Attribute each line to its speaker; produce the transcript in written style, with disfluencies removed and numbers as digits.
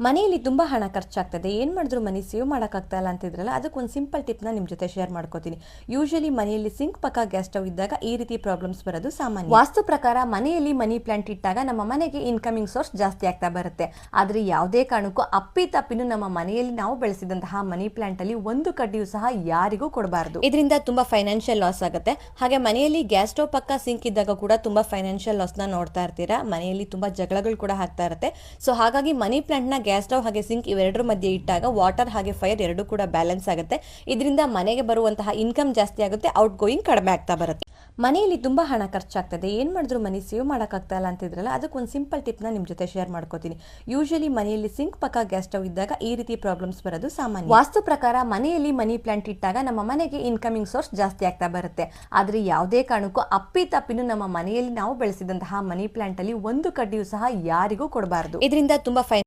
Speaker 1: ಮನೆಯಲ್ಲಿ ತುಂಬಾ ಹಣ ಖರ್ಚಾಗ್ತದೆ, ಏನು ಮಾಡಿದ್ರು ಮನಿ ಸೇವ್ ಮಾಡೋಕ್ಕಾಗ್ತಾ ಇಲ್ಲ ಅಂತಿದ್ರಲ್ಲ, ಅದಕ್ಕೊಂದು ಸಿಂಪಲ್ ಟಿಪ್ನ ನಿಮ್ಮ ಜೊತೆ ಶೇರ್ ಮಾಡ್ಕೋತೀನಿ. ಯೂಶಲಿ ಮನೆಯಲ್ಲಿ ಸಿಂಕ್ ಪಕ್ಕ ಗ್ಯಾಸ್ ಸ್ಟವ್ ಇದ್ದಾಗ ಈ ರೀತಿ ಪ್ರಾಬ್ಲಮ್ಸ್ ಬರೋದು ಸಾಮಾನ್ಯ. ವಾಸ್ತು ಪ್ರಕಾರ ಮನೆಯಲ್ಲಿ ಮನಿ ಪ್ಲಾಂಟ್ ಇಟ್ಟಾಗ ನಮ್ಮ ಮನೆಗೆ ಇನ್ಕಮಿಂಗ್ ಸೋರ್ಸ್ ಜಾಸ್ತಿ ಆಗ್ತಾ ಬರುತ್ತೆ. ಆದರೆ ಯಾವುದೇ ಕಾರಣಕ್ಕೂ ಅಪ್ಪಿತಪ್ಪಿನೂ ನಮ್ಮ ಮನೆಯಲ್ಲಿ ನಾವು ಬೆಳೆಸಿದಂತಹ ಮನಿ ಪ್ಲಾಂಟ್ ಅಲ್ಲಿ ಒಂದು ಕಡ್ಡಿಯೂ ಸಹ ಯಾರಿಗೂ ಕೊಡಬಾರದು. ಇದರಿಂದ ತುಂಬಾ ಫೈನಾನ್ಷಿಯಲ್ ಲಾಸ್ ಆಗುತ್ತೆ. ಹಾಗೆ ಮನೆಯಲ್ಲಿ ಗ್ಯಾಸ್ ಸ್ಟವ್ ಪಕ್ಕ ಸಿಂಕ್ ಇದ್ದಾಗ ಕೂಡ ತುಂಬಾ ಫೈನಾನ್ಷಿಯಲ್ ಲಾಸ್ನ ನೋಡ್ತಾ ಇರ್ತೀರಾ. ಮನೆಯಲ್ಲಿ ತುಂಬಾ ಜಗಳಗಳು ಕೂಡ ಆಗ್ತಾ ಇರುತ್ತೆ. ಸೊ ಹಾಗಾಗಿ ಮನಿ ಪ್ಲಾಂಟ್ ನ ಗ್ಯಾಸ್ ಸ್ಟವ್ ಹಾಗೆ ಸಿಂಕ್ ಇವೆರಡರ ಮಧ್ಯೆ ಇಟ್ಟಾಗ ವಾಟರ್ ಹಾಗೆ ಫೈರ್ ಎರಡು ಕೂಡ ಬ್ಯಾಲೆನ್ಸ್ ಆಗುತ್ತೆ. ಇದರಿಂದ ಮನೆಗೆ ಬರುವಂತಹ ಇನ್ಕಮ್ ಜಾಸ್ತಿ ಆಗುತ್ತೆ, ಔಟ್ ಗೋಯಿಂಗ್ ಕಡಿಮೆ ಆಗ್ತಾ ಬರುತ್ತೆ. ಮನೆಯಲ್ಲಿ ತುಂಬಾ ಹಣ ಖರ್ಚಾಗ್ತದೆ, ಏನು ಮಾಡಿದ್ರು ಮನಿ ಸೇವ್ ಮಾಡೋಕ್ಕಾಗ್ತಾ ಇಲ್ಲ ಅಂತಿದ್ರಲ್ಲ, ಅದಕ್ಕೊಂದು ಸಿಂಪಲ್ ಟಿಪ್ನ ನಿಮ್ಮ ಜೊತೆ ಶೇರ್ ಮಾಡ್ಕೋತೀನಿ. ಯೂಶಲಿ ಮನೆಯಲ್ಲಿ ಸಿಂಕ್ ಪಕ್ಕ ಗ್ಯಾಸ್ ಸ್ಟವ್ ಇದ್ದಾಗ ಈ ರೀತಿ ಪ್ರಾಬ್ಲಮ್ಸ್ ಬರೋದು ಸಾಮಾನ್ಯ. ವಾಸ್ತು ಪ್ರಕಾರ ಮನೆಯಲ್ಲಿ ಮನಿ ಪ್ಲಾಂಟ್ ಇಟ್ಟಾಗ ನಮ್ಮ ಮನೆಗೆ ಇನ್ಕಮಿಂಗ್ ಸೋರ್ಸ್ ಜಾಸ್ತಿ ಆಗ್ತಾ ಬರುತ್ತೆ. ಆದರೆ ಯಾವುದೇ ಕಾರಣಕ್ಕೂ ಅಪ್ಪಿತಪ್ಪಿನೂ ನಮ್ಮ ಮನೆಯಲ್ಲಿ ನಾವು ಬೆಳೆಸಿದಂತಹ ಮನಿ ಪ್ಲಾಂಟ್ ಅಲ್ಲಿ ಒಂದು ಕಡ್ಡಿಯೂ ಸಹ ಯಾರಿಗೂ ಕೊಡಬಾರದು. ಇದರಿಂದ ತುಂಬಾ